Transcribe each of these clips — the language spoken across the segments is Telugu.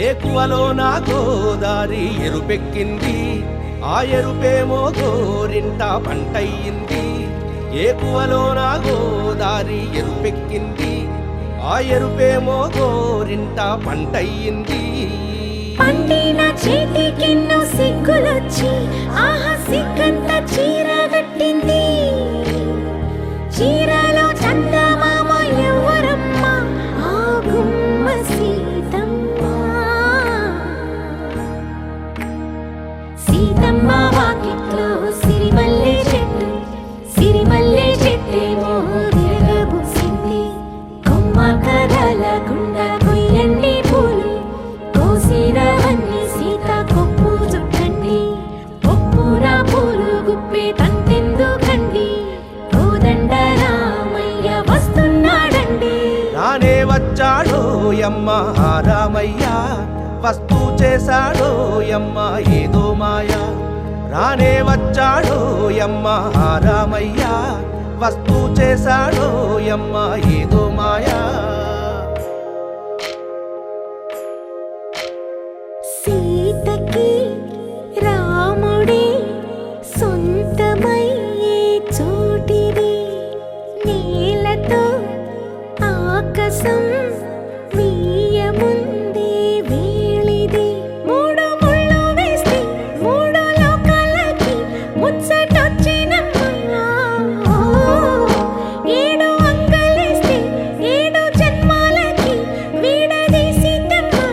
ఏకువలో నా గోదారి ఎరుపెక్కింది, ఆ ఎరుపేమో గోరింట పంటయ్యింది. ఏకువలో నా గోదారి ఎరుపెక్కింది, ఆ ఎరుపేమో గోరింట పంటయ్యింది. పండిన చేతికెన్నో సిగ్గులొచ్చి ఆహా సిగ్గంత చీర కట్టింది. చీరలో చందమామ ఎవరమ్మ, ఆ గుమ్మ సీతమ్మ. సీతమ్మ వాకిట్లో సిరిమల్లె చెట్టు, సిరిమల్లె చెట్టేమో తిరగబూసింది. కొమ్మ కదలకుండా కొయ్యండి పూలు, కోసిరవన్నీ సీత కొప్పు చుట్టండి. కొప్పున పూలు గుప్పే తంతెందుకండి, కోదండ రామయ్య వస్తున్నాడండి. రానే వచ్చాడో యమ్మ ఆ రామయ్య, వస్తూ చేశాడో యమ్మ ఏదో మాయ. రానే వచ్చాడో యమ్మ ఆ రామయ్య, వస్తూ చేశాడో యమ్మ ఏదో మాయా. సీతకి రాముడే సొంతమయ్యే చోటిది, నేలతో ఆకాశం వీయముందే వేళిది. మూడు ముళ్ళు వేస్తే మూడు లోకాలకి ముచ్చటొచ్చినమ్మా. ఏడు అంగలేస్తే ఏడు జన్మాలకి వీడదీసిద్దమ్మా.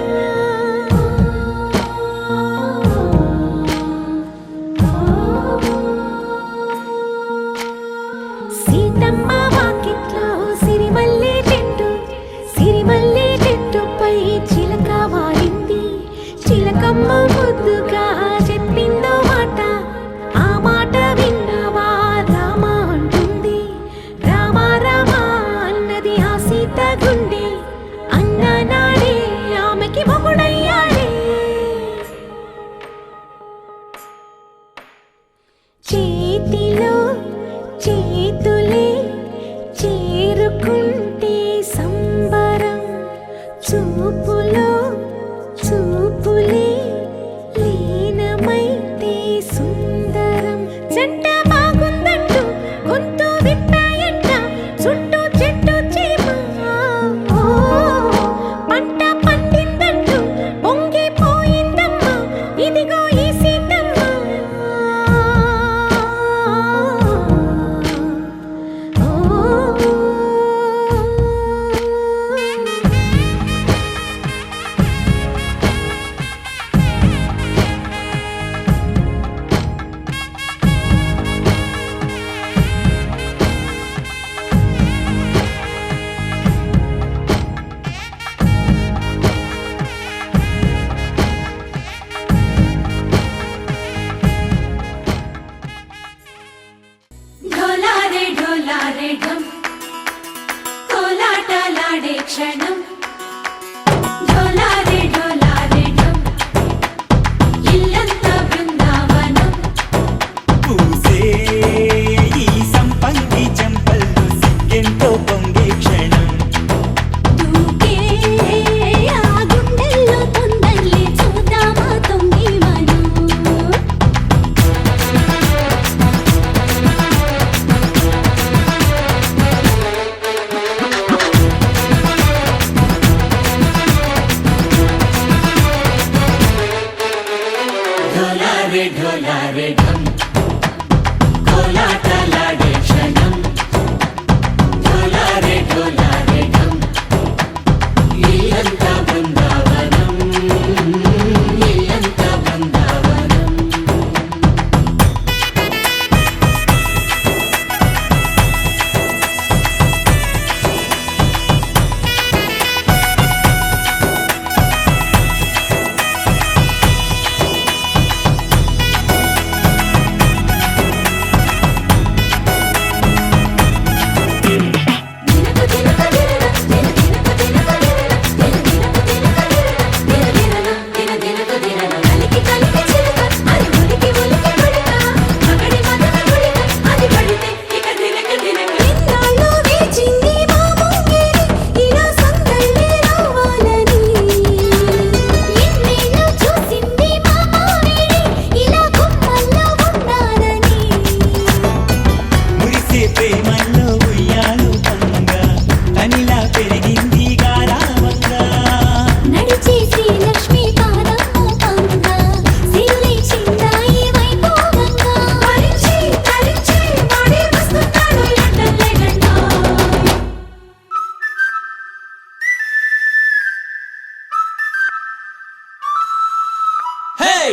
సీతమ్మ వాకిట్లో సిరిమల్లె చెట్టు, సిరిమల్లె చెట్టుపై చిలక వాలింది. చిలకమ్మ ముద్దుగా చెప్పిందో మాట, ఆ మాట విన్నవా రామ అంటుంది. రామ రామ అన్నది ఆ సీత గుండె, అన్న నాడే ఆమెకి మొగుడయ్యాడే. చేతిలో చేతులే చేరుకుంటే సంబరం, చూపులో చూపులే లీనమైతే సుందరం. జంట బాగుందంటూ గొంతు విప్పాయంట చుట్టూ చెట్టు చీమ. పంట పండిందంటూ పొంగిపోయిందమ్మా, ఇదిగో ఈ సీతమ్మ. ఢోలారే ఢోలారే ఢం, కోలాటలాడే క్షణం. ఢోలారే ఢోలారే ఢం, ఇల్లంతా బృందావనం. పూసే ఈ సంపంగి చెంపల్లో సిగ్గెంతో పొంగే క్షణం. దూకే ఆ గుండెల్లో తొందరలే చూద్దామా తొంగి మనం. ఢోలారే ఢోలారే ఢం, కోలాటలాడే క్షణం. ఢోలారే ఢోలారే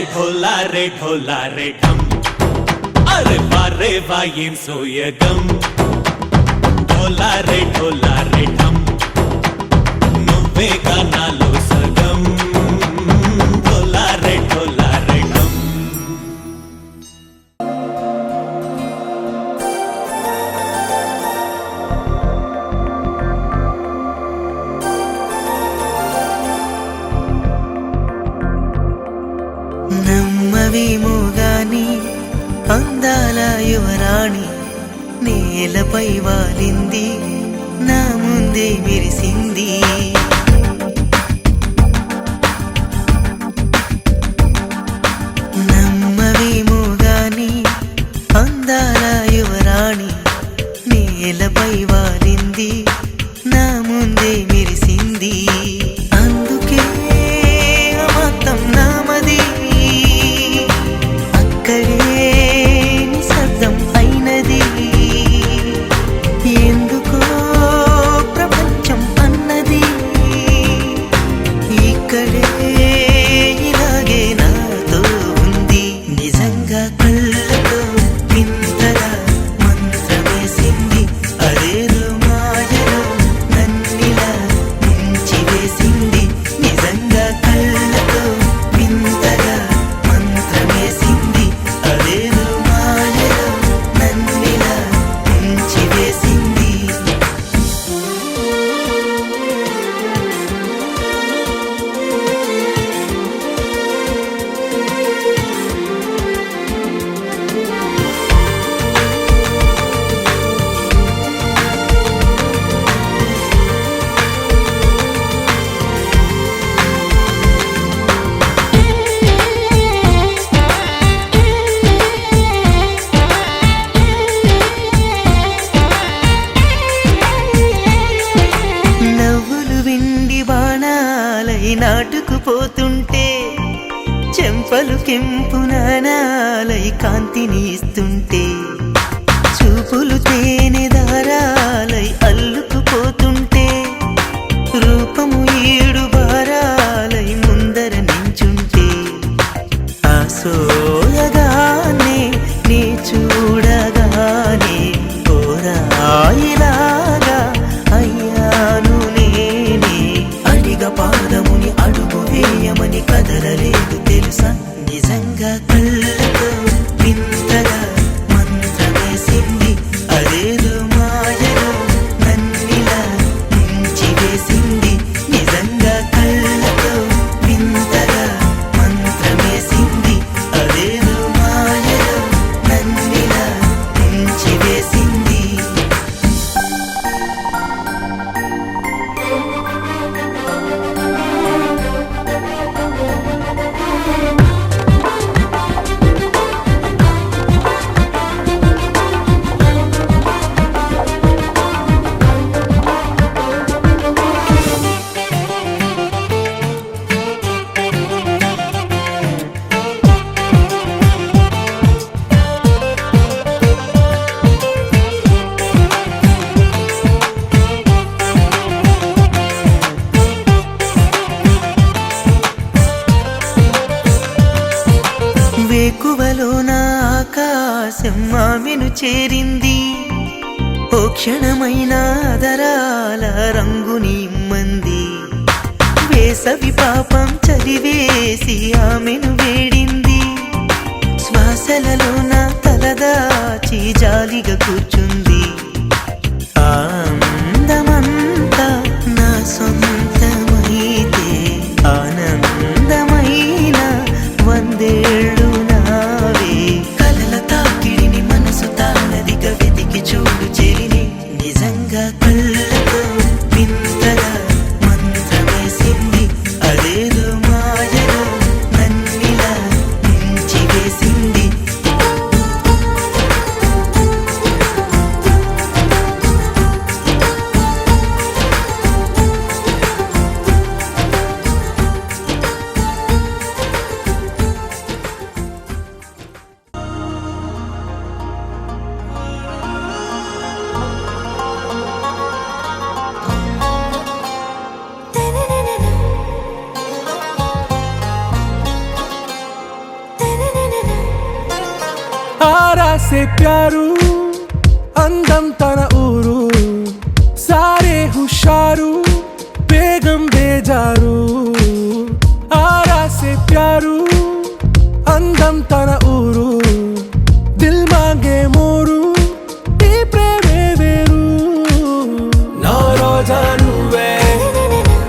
ढोला रे ढम अरे वारे वायें सोयगम ढोला रे ढम నువ్వే గానాలో సగం ढोला रे ढम నమ్మవేమో గాని అందాల యువరాణి నేలపై వాలింది నా ముందే మెరిసింది నమ్మవేమో గాని అందాల యువరాణి నేలపై వాలింది నా ముందే మెరిసింది అందుకే మొత్తం నామది అక్కడే నిశ్శబ్దం అయినది ఎందుకో ప్రపంచం అన్నది ఇక్కడే ఇలాగే నాతో ఉంది నిజంగా కళ్ళతో వింతగా మంత్రమేసింది అదేదో మాయలో నన్నిలా ముంచి వేసింది నిజంగా కళ్ళతో వింతగా మంత్రమేసింది అదేదో మాయలో నన్నిలా ముంచి వేసింది నవ్వులు వెండి బాణాలై నాటుకుపోతుంటే చెంపలు కెంపు నాణాలై కాంతిని ఇస్తుంటే చూపులు తేనె దారాలై అల్లుకుపోతుంటే రూపము ఏడు బారాలై ముందర నించుంటే ఆ సోయగానే నీ చూడగానే ఓరాయిలాగా అయ్యాను నేనే అడిగ పాదముని అడుగు వేయమని కదలలేదు తెలుసా నిజంగా కళ్ళతో వింతగా మంత్రమేసింది అదేదో మాయలో నన్నిలా ముంచి వేసింది నిజంగా కళ్ళతో వింతగా మంత్రమేసింది అదేదో మాయలో నన్నిలా ముంచి వేసింది వేకువలో నా ఆకాశం ఆమెను చేరింది ఓ క్షణమైన అదరాల రంగుని ఇమ్మంది వేసవి పాపం చలివేసి ఆమెను వేడింది శ్వాసలలో నా తలదాచి జాలిగా కూర్చుంది ఆ అందమంతా నా సొంతమైతే ఆనందమైన వందేళ్ళు నావే కలల తాకిడిని మనసు తానదిగా వెతికి చూడు చెలిని నిజంగా కళ్ళతో వింతగా మంత్రమేసింది అదేదో మాయలో నన్నిలా ముంచి వేసింది आरा से प्यारू అందం తన ఊరు సారే హుషారు బేగం బేజారు ఆరా సే ప్యారు అందం తన ఊరు దిల్ మాంగే మోరు ఈ ప్రేమే వేరు నా రోజా నువ్వే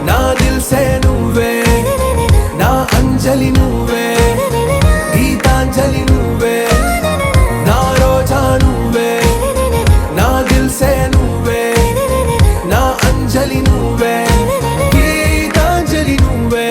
నా దిల్ సే నువ్వే నా అంజలి నువ్వే గీతాంజలి నువ్వే నా రోజా నువ్వే నా దిల్ సే నువ్వే నా అంజలి నువ్వే గీతాంజలి నువ్వే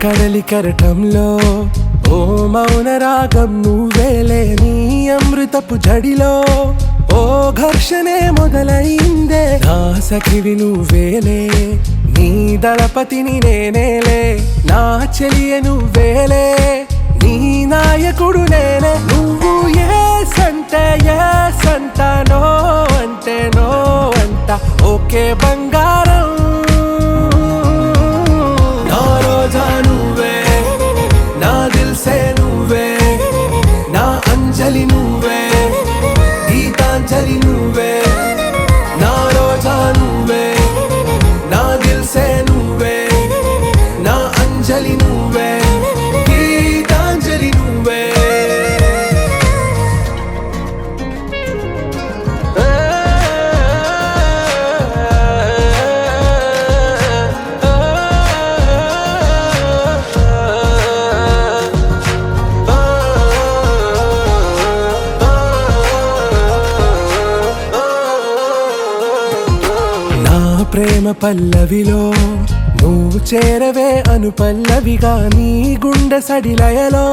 కడలి కరటంలో ఓ మౌన రాగం నువ్వేలే నీ అమృతపు జడిలో ఓ ఘర్షణే మొదలైందే నా సఖివి నువ్వేలే నీ దళపతిని నేనేలే నా చెలియ నువ్వేలే నీ నాయకుడు నేనే నువ్వు ఏ సంట నో అంటే నో అంట ఓకే బంగారం నువ్వే నా దిల్ సే నువ్వే నా అంజలి నువ్వే గీతాంజలి నువ్వే నా రోజా నువ్వే నా దిల్ సే నువ్వే నా అంజలి నువ్వే గీతాంజలి నువ్వే ప్రేమ పల్లవిలో నువ్వు చేరవే అను పల్లవిగా నీ గుండె సడిలయలో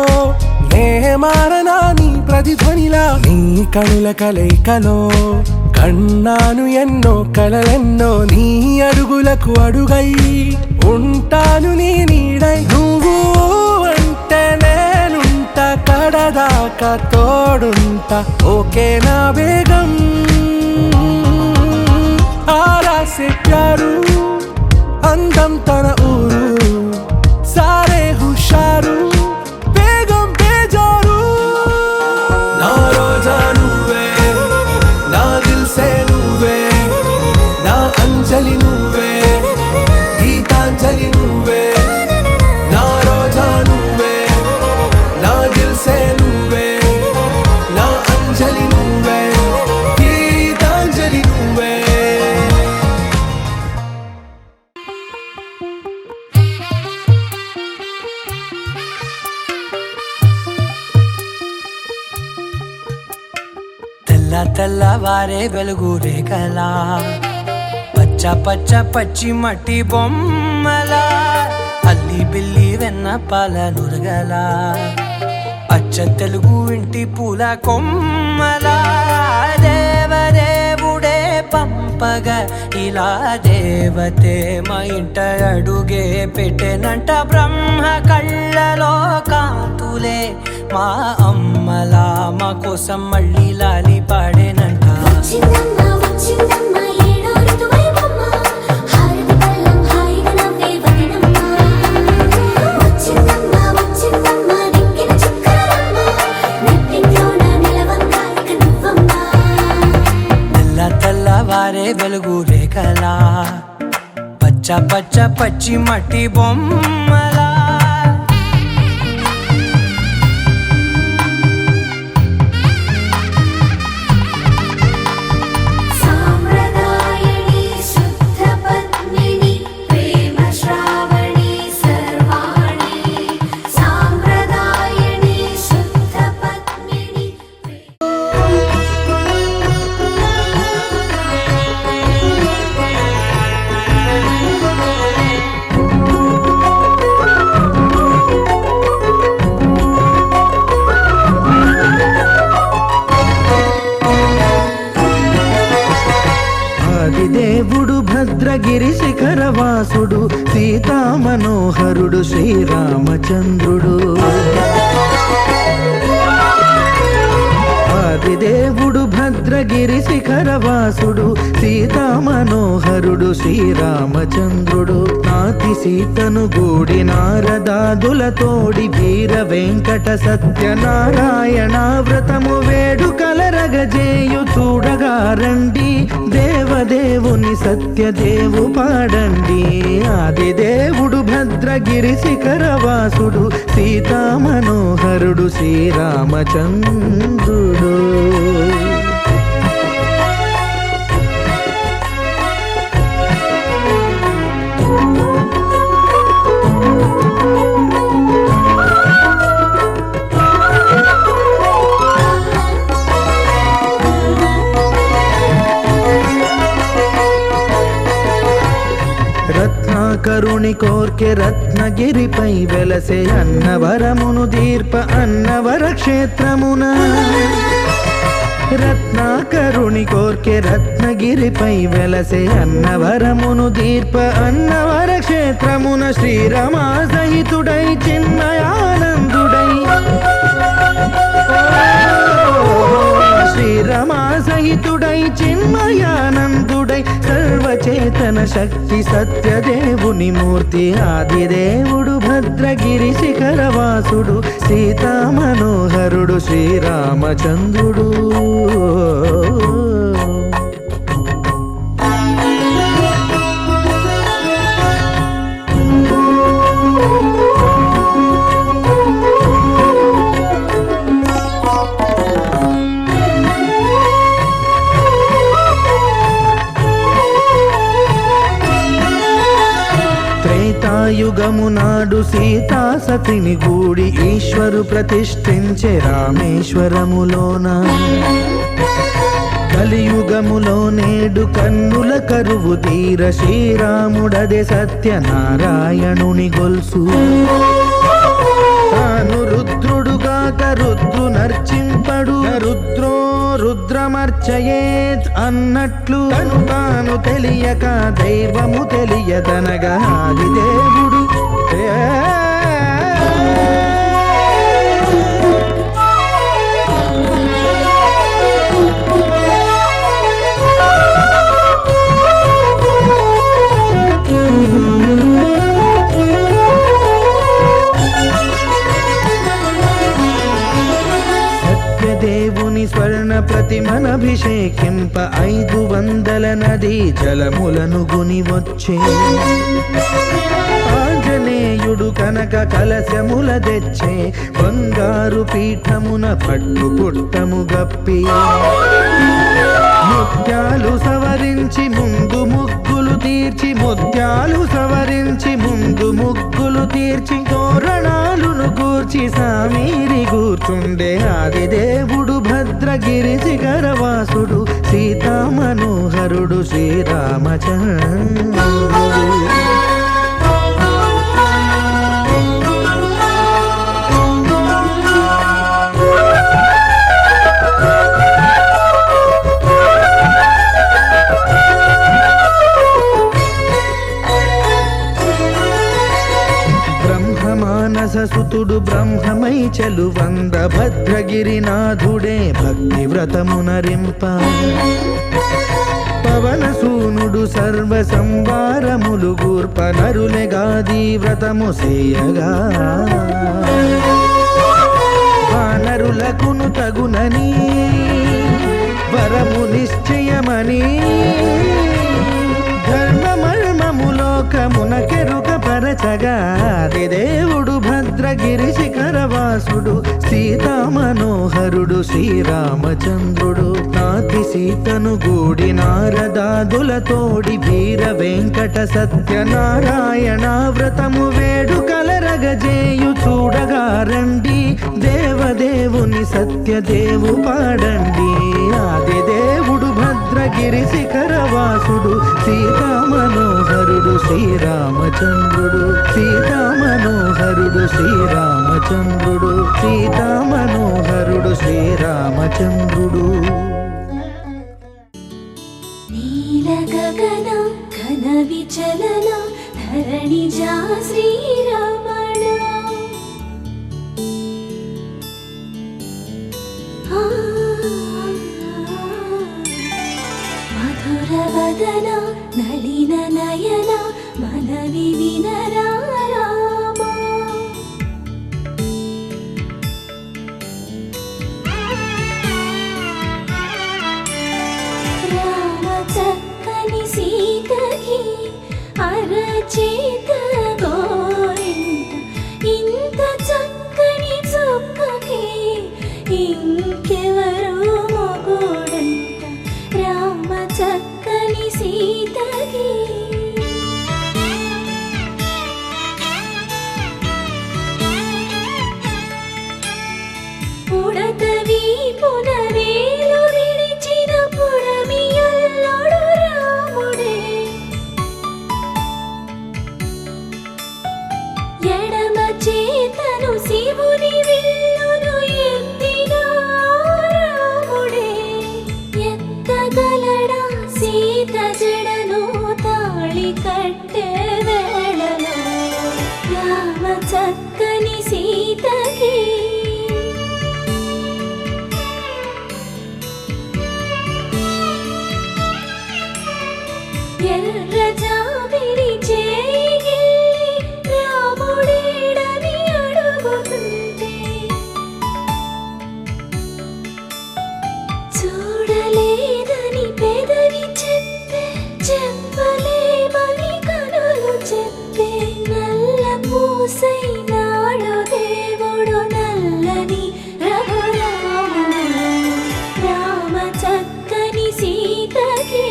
నే మారనా నీ ప్రతిధ్వనిలా నీ కనుల కలయికలో కన్నాను ఎన్నో కలలెన్నో నీ అడుగులకు అడుగై ఉంటాను నీ నీడై నువ్వు అంటే నేనుంట కడదాకా తోడుంట ఓకే నా బేగం ఆరా సే ప్యారు అందం తన ఊరు సారే హుషారు బేగం బేజారు నా రోజా నువ్వే నా దిల్ సే నువ్వే నా అంజలి నువ్వే గీతాంజలి నువ్వే నా రోజా నువ్వే నా దిల్ సే నువ్వే నా అంజలి నువ్వే గీతాంజలి నువ్వే తెల్లవారే వెలుగు రేఖలా పచ్చ పచ్చ పచ్చి మట్టి బొమ్మలా అల్లి బిల్లి వెన్న పాల నురగలా అచ్చ తెలుగు ఇంటి పూల కొమ్మలా దేవదేవుడే పంపగా ఇలా దేవతే మా ఇంట అడుగే పెట్టెనంట బ్రహ్మ కళ్ళలో కాంతులే మా అమ్మలా మా కోసం మళ్ళీ లాలి పాడేనంట వచ్చిందమ్మా వచ్చిందమ్మా ఏడో ఋతువైవమ్మా హారతి పళ్ళం హాయిగా నవ్వే వదినమ్మా వచ్చిందమ్మా వచ్చిందమ్మా నెక్కిన చుక్కలమ్మా నెట్టింట్లోన నిలవంగా ఇక నువ్వమ్మా తెల్లవారే వెలుగు రేఖలా పచ్చ పచ్చ పచ్చి మట్టి బొమ్మలా సాంప్రదాయని శుద్ధ పద్మిని ప్రేమ శ్రావణి సర్వాణి సాంప్రదాయని శుద్ధ పద్మిని ఆదిదేవుడు భద్రగిరి శిఖరవాసుడు సీతా మనోహరుడు శ్రీరామచంద్రుడు ఆదిదేవుడు భద్రగిరి శిఖరవాసుడు సీతా మనోహరుడు శ్రీరామచంద్రుడు నాతి సీతను గూడి నారదాదులతోడి వీర వెంకట సత్యనారాయణ వ్రతము వేడుకలరగజేయు చూడగా రండి దేవదేవుని సత్యదేవు పాడండి ఆదిదేవుడు భద్రగిరి శిఖరవాసుడు సీతా మనోహరుడు శ్రీరామచంద్రుడు రత్నాకరుని కోర్కె రత్నగిరిపై వెలసే అన్నవరమును దీర్ప అన్నవర క్షేత్రమున రత్నాకరుని కోర్కె రత్నగిరిపై వెలసే అన్నవరమును దీర్ప అన్నవర క్షేత్రమున శ్రీరమా సహితుడై చిన్మయానందుడై శ్రీరమా సహితుడై చిన్మయానందుడై సర్వచేతన శక్తి సత్యదేవుని మూర్తి ఆదిదేవుడు భద్రగిరి శిఖరవాసుడు సీతా మనోహరుడు శ్రీరామచంద్రుడు త్రేతాయుగము నాడు సీతా సతిని గూడి ఈశ్వరు ప్రతిష్ఠించే రామేశ్వరములోన కలియుగములో నేడు కన్నుల కరువు తీర శ్రీరాముడదే సత్యనారాయణుని గొల్సు తాను రుద్రుడుగాక రుద్రు నర్చింపడు రుద్రో రుద్రమర్చయేత్ అన్నట్లు తను తాను తెలియక దైవము తెలియదనగా ఆదిదేవుడు దేవుని స్వర్ణ ప్రతిమనభిషేకింప 500 నదీ జలములను గుని వచ్చే ఆంజనేయుడు కనక కలశముల తెచ్చే బంగారు పీఠమున పట్టు పుట్టము గప్పి ముత్యాలు సవరించి ముందు ముగ్గులు తీర్చి ముత్యాలు సవరించి ముందు ముగ్గులు తీర్చి తోరణాలును కూర్చి సామీరి కూర్చుండే ఆదిదేవుడు భద్రగిరి శిఖరవాసుడు సీతా మనోహరుడు శ్రీరామచంద్రుడు సుతుడు బ్రహ్మమై చెలువంద భద్రగిరినాథుడే భక్తి వ్రతమునరింప పవన సూనుడు సర్వ సంవారములు గూర్ప నరులెగాది వ్రతము సేయగా వానరులకును తగునని వరము నిశ్చయమని ధర్మమర్మములోకమునకెరుక పరచగా దేవుడు భద్రగిరి శిఖరవాసుడు సీతా మనోహరుడు శ్రీరామచంద్రుడు నాతి సీతను గూడి నారదాదులతోడి వీర వెంకట సత్యనారాయణ వ్రతము వేడుకలరగజేయు చూడగా రండి దేవదేవుని సత్యదేవు పాడండి ఆదిదేవుడు భద్రగిరి శిఖరవాసుడు సీతా మనోహరుడు శ్రీరామచంద్రుడు సీతా మనోహరుడు శ్రీరామచంద్రుడు సీతా మనోహరుడు శ్రీరామచంద్రుడు నీల గగన ఘన విచలన ధరణిజా శ్రీరమణ మధుర వదన నళిన నయన మనవి వినరా రామా రామ చక్కని సీతకి అరచేత గోరింట ఇంత చక్కని చుక్కకి ఇంకెవరు మొగుడంట రామ చక్కని సీతకి ఉడత వీపున వేలు విడిచిన పుడమియల్లోడు రాముడే ఎడమ చేతను శివుని విల్లును ఎత్తిన రాముడే ఎత్తగలడా సీత జడను తాళి కట్టే వేళలో రామ చక్కని సీతకి ఎర్ర జాబిలి చేయి రాముడేడని అడుగుతుంటే చూడలేదని పెదవి చెప్పే చెప్పలేమని కనులు చెప్పే నల్ల పూసై నాడు దేవుడు నల్లని రఘురాముడు రామ చక్కని సీతకి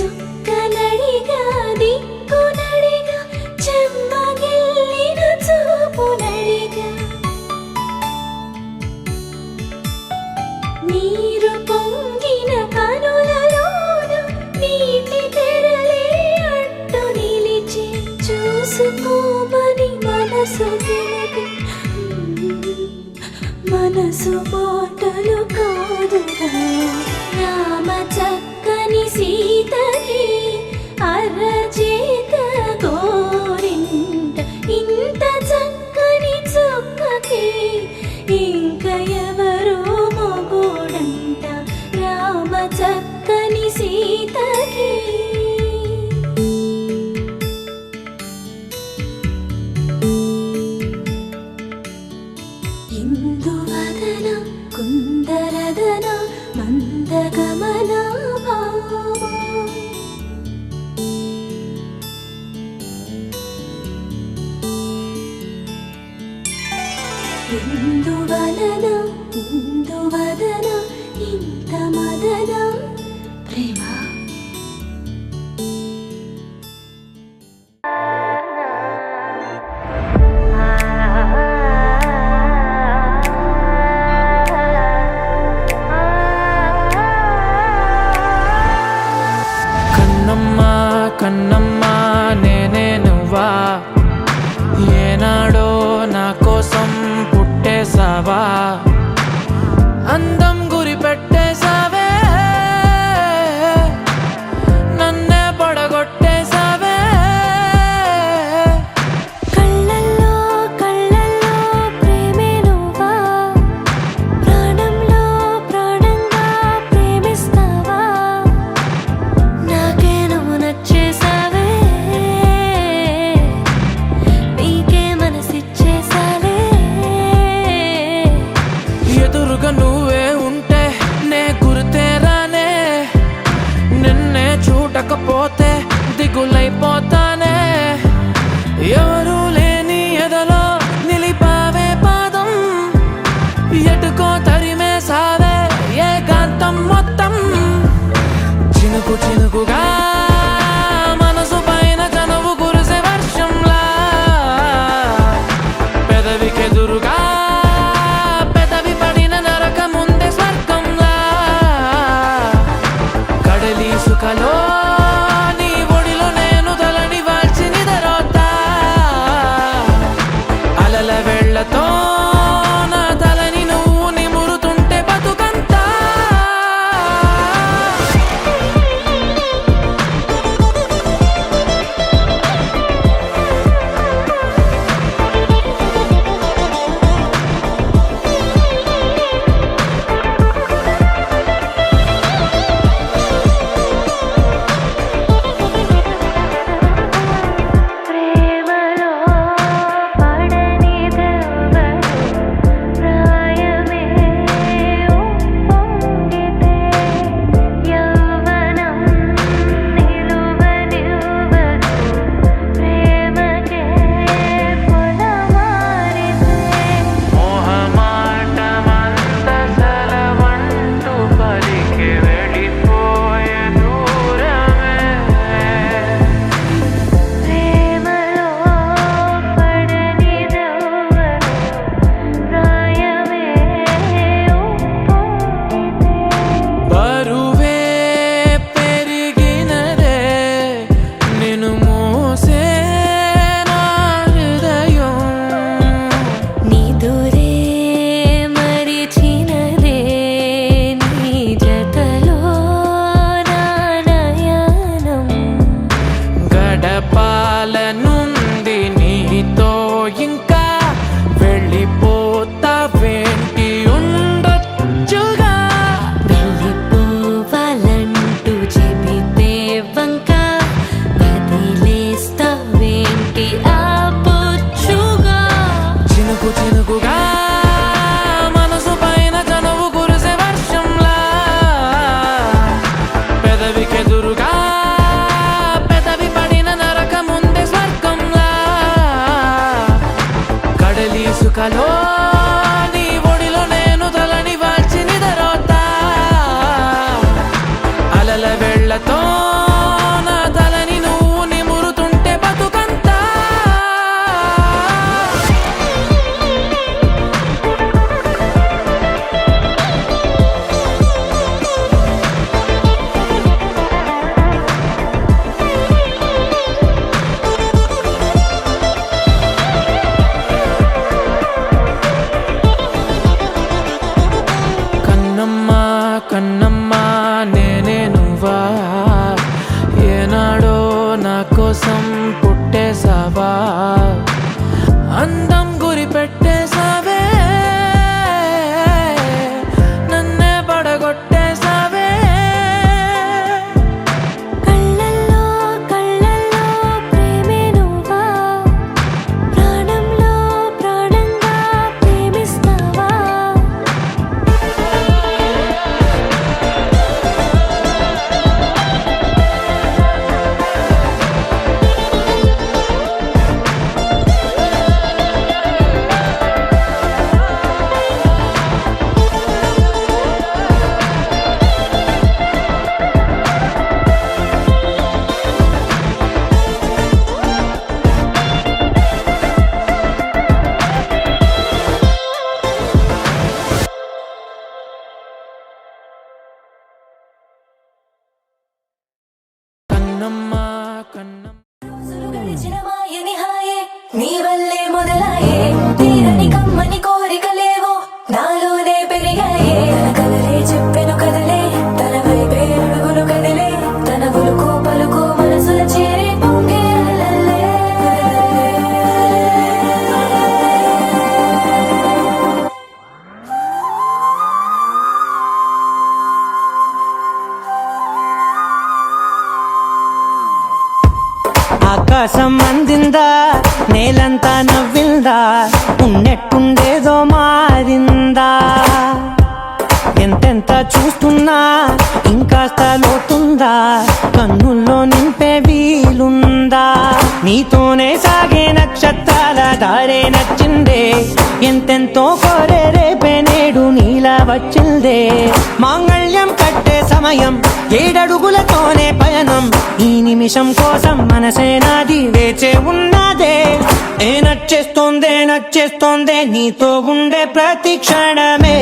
చుక్కనడిగా దిక్కునడిగా చెమ్మగిల్లిన చూపునడిగా నీరు పొంగిన కనులలోన నీటి తెరలే అడ్డు నిలిచి చూసుకోమని మనసు తెలిపి మనసు మాటలు కాదుగా రామ చక్కని సీతకి అరచేత గోరింట ఇంత చక్కని చుక్కకి ఇంక ఎవరు మొగుడంట రామ చక్కని సీతకి ఇందువదన కుందరదన మందగమన భామా ఇందువలన ఇందువదన ఇంత మదన ప్రేమ కన్నమ్మా కన్నమ్మా నేనే నువ్వా ఏనాడో నా కోసం పుట్టేసావా అందం గురి పెట్టేసావే నన్నే పడగొట్టేసావే కళ్ళల్లో కళ్ళల్లో ప్రేమే నువ్వా ప్రాణంలో ప్రాణంగా ప్రేమిస్తావా నాకే నువ్వు నచ్చేసావే నీకే మనసిచ్చేసాలే ఎదురుగా నువ్వే ఉంటే నే గుర్తేరానే నిన్నే చూడకపోతే దిగులైపోతానే ఎవరు లేని ఎదలో నిలిపావే పాదం ఎటుకో తరిమే సావే ఏకాంతం మొత్తం చినుకు చినుకుగా మనసు పైన చనువు కురిసే వర్షంలా పెదవికెదురుగా పెదవి పడిన నరక ముందే స్వర్గంలా కడలి సుఖలో నీ ఒడిలో నేను నాలో నీ ఒడిలో నేను తలని వాల్చి నిదరోతా అలల వెళ్ళతో నా తలని నువ్వు నిమురుతుంటే బతుకంతా కన్నమ్మా కన్నమ్మా నేనే నువ్వా ఏనాడో నా కోసం పుట్టేసావా అందం గురి పెట్టేసావే నన్నే పడగొట్టేసావే కళ్ళల్లో కళ్ళల్లో ప్రేమే నువ్వా ప్రాణంలో ప్రాణంగా ప్రేమిస్తావా కన్నమ్మా కన్నమ్మ రోజులు గడిచిన మాయని హాయే నీ వల్లే మొదలాయే తీరని కమ్మని కోరికలేవో నాలోనే పెరిగాయే తన కదలే చెప్పెను కదలే తన వైపే అడుగులు కదిలే తన ఉలుకు పలుకు మనసుల చేరి పొంగే అలలే. ఆకాశం అందిందా నేలంతా నవ్విందా ఉన్నట్టుండేదో మారిందా ఎంతెంత చూస్తున్నా ఇంకాస్త లోతుందా కన్నుల్లో నింపే వీలుందా నీతోనే సాగే నక్షత్రాల దారే నచ్చిందే ఎంతెంతో కోరే రేపే నేడు నీలా వచ్చిందే మాంగళ్యం కట్టే సమయం ఏడడుగులతోనే పయనం ఈ నిమిషం కోసం మనసే నాది వేచే ఉన్నదే ఏ నచ్చేస్తోందే నచ్చేస్తోందే నీతో ఉండే ప్రతి క్షణమే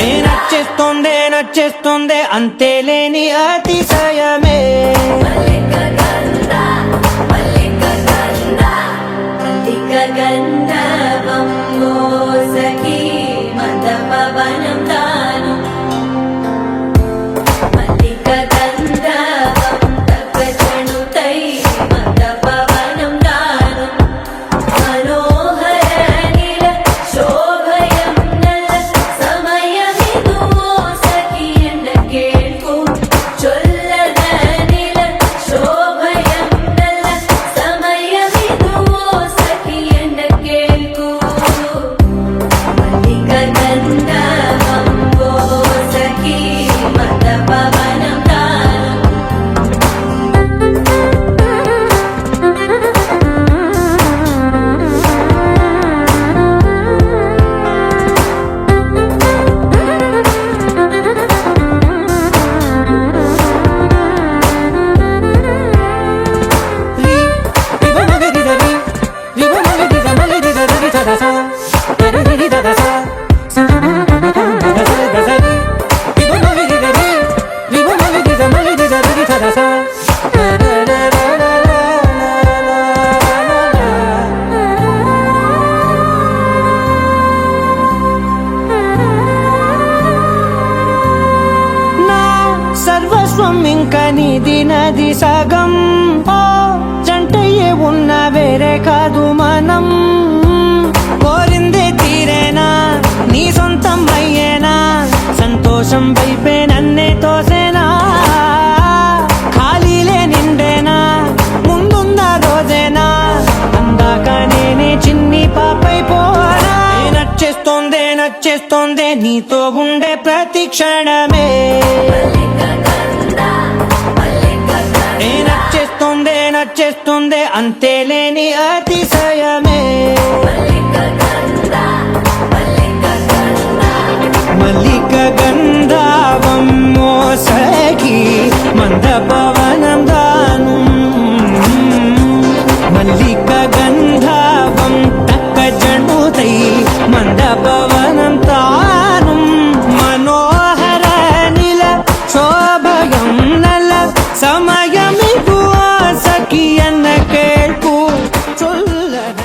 ఏ నచ్చేస్తోందే నచ్చేస్తోందే అంతేలేని అతిశయమే నది సగం ఓ జంటయ్యే ఉన్న వేరే కాదు మనం కోరిందే తీరేనా నీ సొంతం అయ్యేనా సంతోషం వైపే నన్నే తోసేనా ఖాళీలే నిండేనా ముందున్న రోజేనా అందాక నేనే చిన్ని పాపై పోనా నచ్చేస్తోందే నచ్చేస్తోందే నీతో ఉండే ప్రతి క్షణమే చేస్తుంది అంతేలేని అతిశయమే మల్లిక గంధావం మోసగి మందపవనం దాను మల్లిక గంధావం తక్క జణుతై మందపవనం తాను మనోహర నిల శోభయం నల సమయమిగు ఆసకి అన్న కేൾపు చొల్లన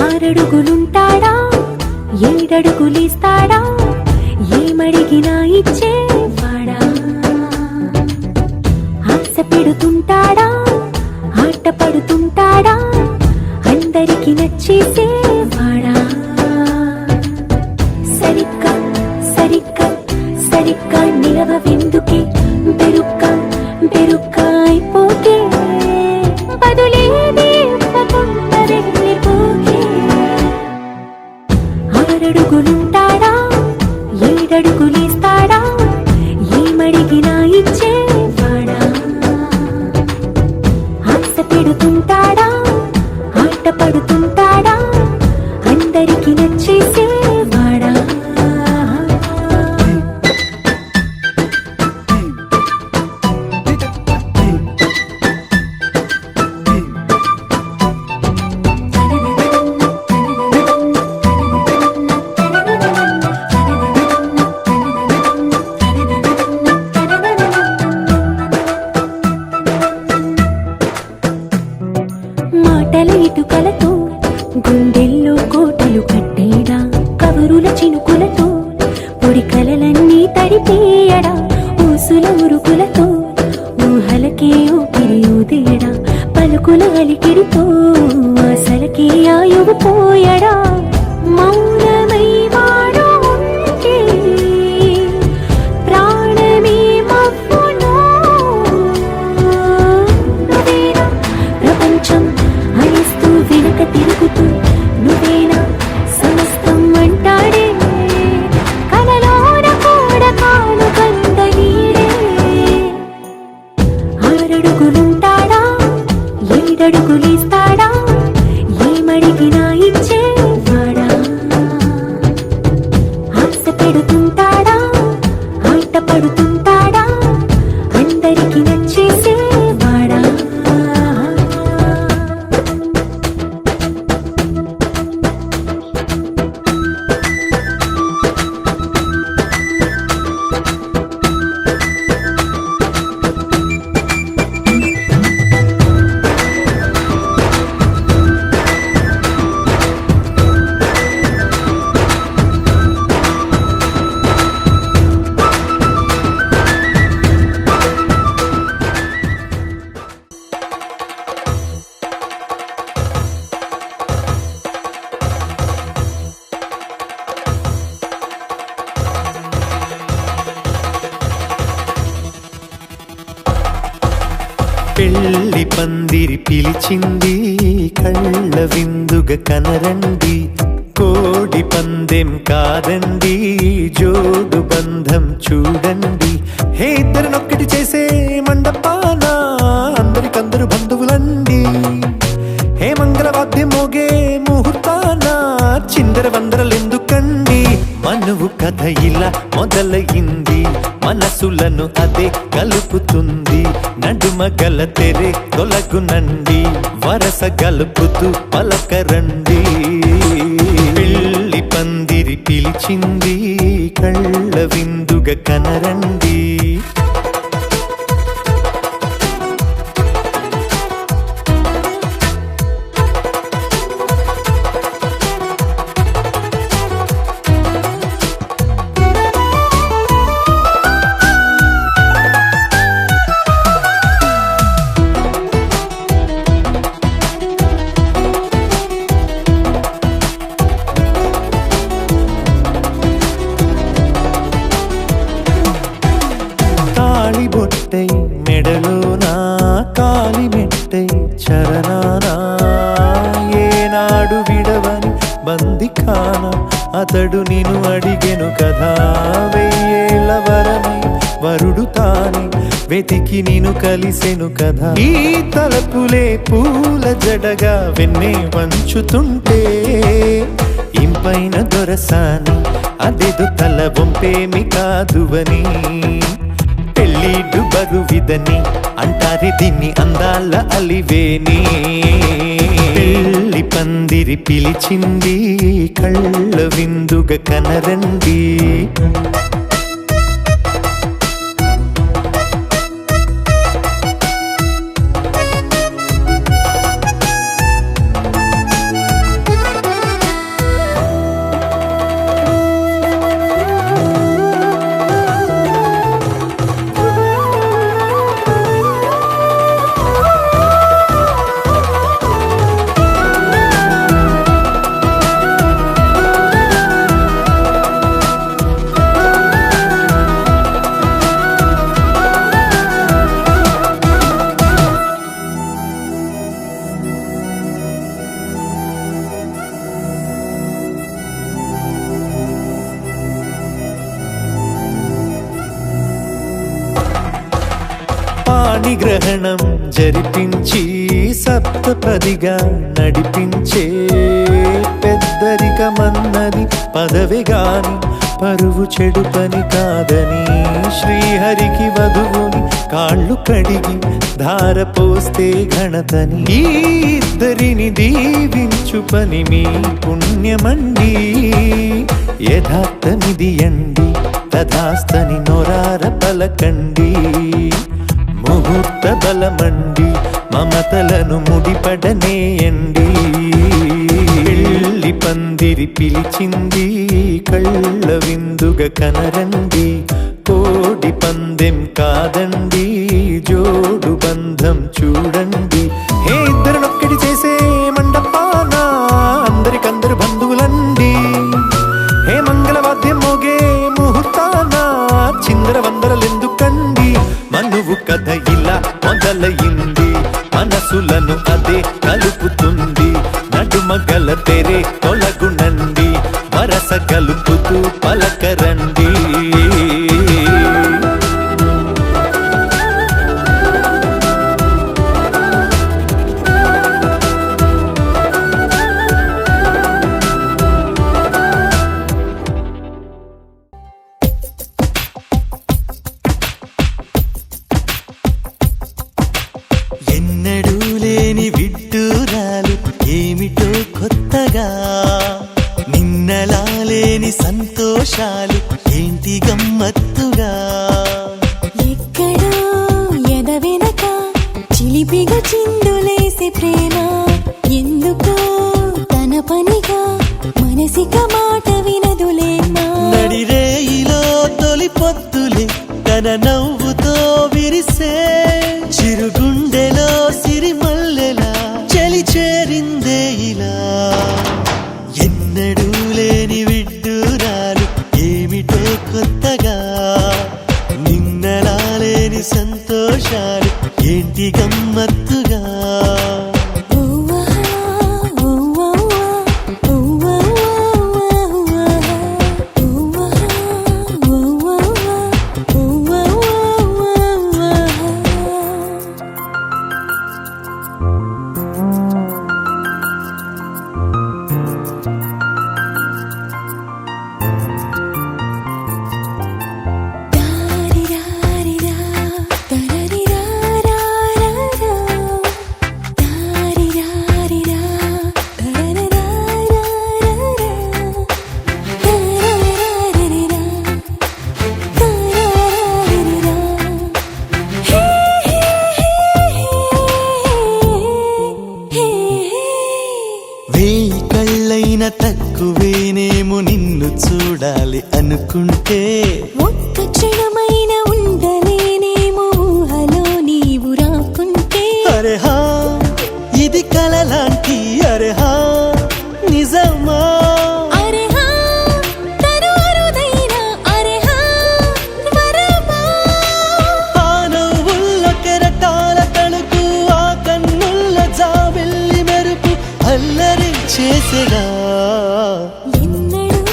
ఆరడుగులుంటాడా ఏడడుగులిస్తాడా ఏమడిగినా ఇచ్చేవాడా ఆశ పెడుతుంటాడా ఆట పడుతుంటాడా అందరికి నచ్చేసేవాడా సరిగ్గా సరిగ్గా సరిగ్గా నిలవెందుకే బెరుక్క బెరుక్క అయిపోతే బదులేది ఇవ్వకుండా వెళ్ళిపోతే ఆరడుగులుంటాడా ఏడడుగులిస్తాడా ఏమడిగినా ఇచ్చేవాడా ఆశ పెడుతుంటాడా ఆట పడుతుంటాడా అందరికి నచ్చేసేవాడా మాటల ఇటుకలతో గుండెల్లో కోటలు కట్టేడా కవరుల చినుకులతో పొడి కలలన్నీ తడిపేయడా ఊసుల ఉరుకులతో ఊహలకే ఊపిరి ఊదేయడా పలుకుల అలికిడితో ఆశలకే ఆయువు పోయడా మౌనమై వాడు ఉంటే ప్రాణమే మవ్వునో నువ్వేనా ప్రపంచం అనిస్తూ వెనుక తిరుగుతూ నువ్వేనా సమస్తం అంటాడే కలలోన కూడా కాను కంద నీడే ఆరడుగులుంటాడా ఏడడుగులిస్తాడా ఏమడిగినా ఇచ్చేవాడా ఆశ పెడుతుంటాడా ఆట పడుతుంటాడా అందరికి నచ్చేసేవాడా పెళ్లి పందిరి పిలిచింది కళ్ళ విందుగా కనరండి కోడి పందెం కాదండి జోడు బంధం చూడండి హే ఇద్దరినొక్కటి చేసే మండపాన అందరికందరు బంధువులండి హే మంగళవాద్యం మోగే ముహూర్తాన చిందర వందరలెందుకండి మనువు కథ ఇలా మొదలయింది మనసులను అదే కలుపుతుంది నడుమ గల తెరే తొలగునండి వరస గలుపుతూ పలకరండి పెళ్లి పందిరి పిలిచింది కళ్ళ విందుగా కనరండి అతడు నిన్ను అడిగెను కదా వెయ్యేళ్ళ వరమై వరుడు తానే వెతికి నిన్ను కలిసెను కదా ఈ తలపులే పూల జడగా వెన్నే వంచుతుంటే ఇంపైన దొరసాని అదేదో తల వంపేమి కాదువని పెళ్ళిడు బరువిదని అంటారే దీన్ని అందాల అలివేని పెళ్ళి పందిరి పిలిచింది కళ్ళ విందుగా కనరండి పాణిగ్రహణం జరిపించి సప్తపదిగా నడిపించే పెద్దరికమన్నది పదవి గాని పరువు చెడు పని కాదని శ్రీహరికి వధువుని కాళ్ళు కడిగి ధార పోస్తే ఘనతని ఈ ఇద్దరిని దీవించు పని మీ పుణ్యమండి యథార్థమిది అండి తథాస్తని నొరార పలకండి ముహూర్త బలమండి మమతలను ముడిపడనేయండి పెళ్ళి పందిరి పిలిచింది కళ్ళ విందుగా కనరండి కోడి పందెం కాదండి జోడు బంధం చూడండి హే ఇద్దరినొక్కటి చేసే మండపాన అందరికందరు బంధువులండి హే మంగళవాద్యం మోగే ముహూర్తాన చిందర వందరలెందుకండి మనువు కథ ఇలా మొదలయింది మనసులను అదే కలుపుతుంది నడుమగల తెరే తొలగునండి వరస కలుపుతూ పలకరండి ఎన్నడూ లేని విడ్డూరాలు ఏమిటో కొత్తగా నిన్నలా లేని సంతోషాలు ఏంటి గమ్మత్తుగా ఎక్కడో ఎదవెనక చిలిపిగా చిందులేసే ప్రేమ ఎందుకో తన పనిగా మనసిక మాట వినదులేమా నడిరేయిలో తొలి పొత్తులే తన నవ్వుతో విరిసే చిరుగుండెలో సిరిమల్లెలా చలి చేరిందే ఇలా ఎన్నడూ లేని విడ్డూరాలు ఏమిటో కొత్తగా నిన్నలా లేని సంతోషాలు ఏంటి గమ్మత్తుగా వేయి కళ్ళైన తక్కువేనేమో నిన్ను చూడాలి అనుకుంటే ఒక్క క్షణమైన ఉండలేనేమో ఊహలో నీవు రాకుంటే అరే హా ఇది కలలాంటి అరే హా నిజమా అరే హా తను అరుదైన అరే హా వరమా ఆ నవ్వుల్లో కెరటాల తణుకు ఆ కన్నుల్ల జాబెల్లి మెరుపు అల్లరి చేసేగా ఎన్నడూ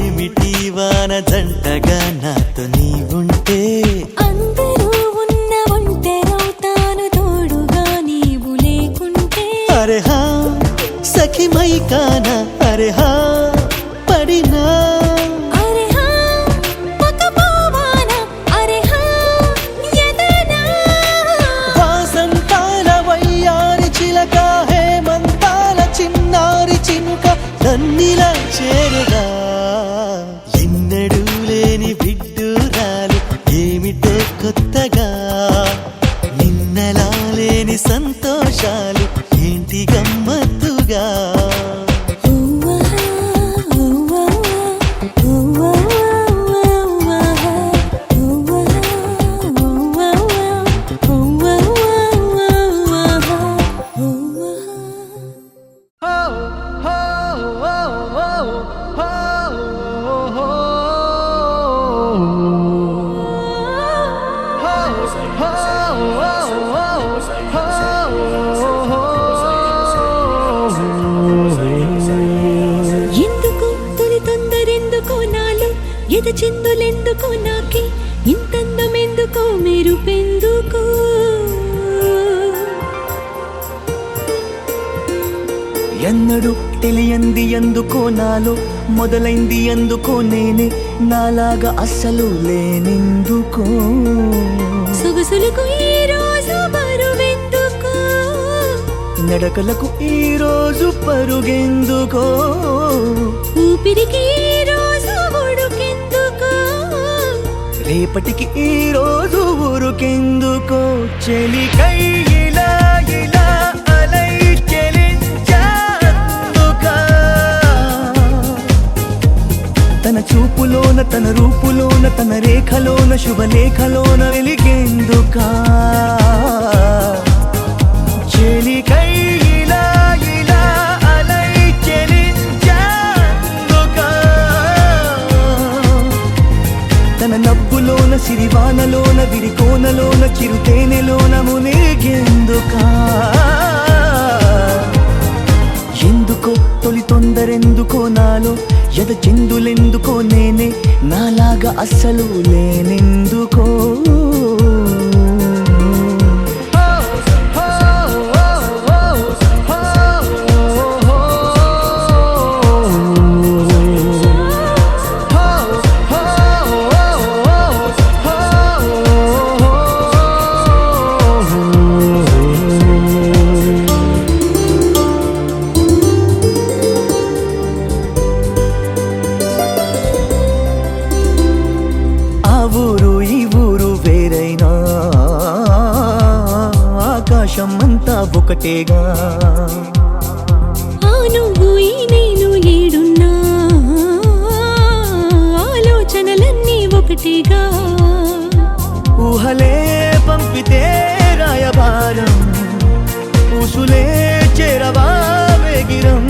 ఏమిటి వాన జంటగా నాతో నీవుంటే అందరూ ఉన్న ఒంటరవుతాను తోడుగా నీవు లేకుంటే అరే హా సఖి మైకానా అరే హా పడినా అరే హా ఒక పోవానా అరే హా ఎదనా వాసంతాల వయ్యారి చిలక హేమంతాల చిన్నారి చినుక నన్నిలా చేరగా ఎన్నడూ లేని బిడ్డూరాలు ఏమిటో కొత్తగా నిన్నలా లేని సంతోషాలు ఏంటి గమ్మత్తుగా ఎందుకు తొలి తొందరెందుకు నాలో ఎద చిందులెందుకు నాకే ఇంతందమెందుకు మెరుపెందుకు ఎన్నడు తెలియంది ఎందుకో నాలో మొదలైంది ఎందుకో నేనే నాలాగా అస్సలు లేనెందుకో సొగసులకు ఈ రోజు బరువెందుకు నడకలకు ఈ రోజు పరుగెందుకో ఊపిరికి ఈ రోజు ఉడుకెందుకు రేపటికి ఈ రోజు ఊరుకెందుకో చెలికై ఇలా ఇలా అలై చెలించాందుకా తన చూపులోన తన రూపులోన తన రేఖలోన శుభలేఖలోన వెలిగేందుకా చెలికై ఇలా ఇలా అలై చెలించాందుకా తన నవ్వులోన సిరివానలోన విరికోనలోన చిరుతేనెలోన మునిగేందుకా ఎందుకో తొలి తొందరెందుకో నాలో ఎద చిందులెందుకో నేనే నాలాగా అస్సలు లేనెందుకో ఆ ఊరు ఈ ఊరు వేరైనా ఆకాశం అంతా ఒకటేగా ఆ నువ్వు ఈ నేను ఏడున్నా ఆలోచనలన్నీ ఒకటిగా ఊహలే పంపితే రాయబారం ఊసులే చేరవా వేగిరం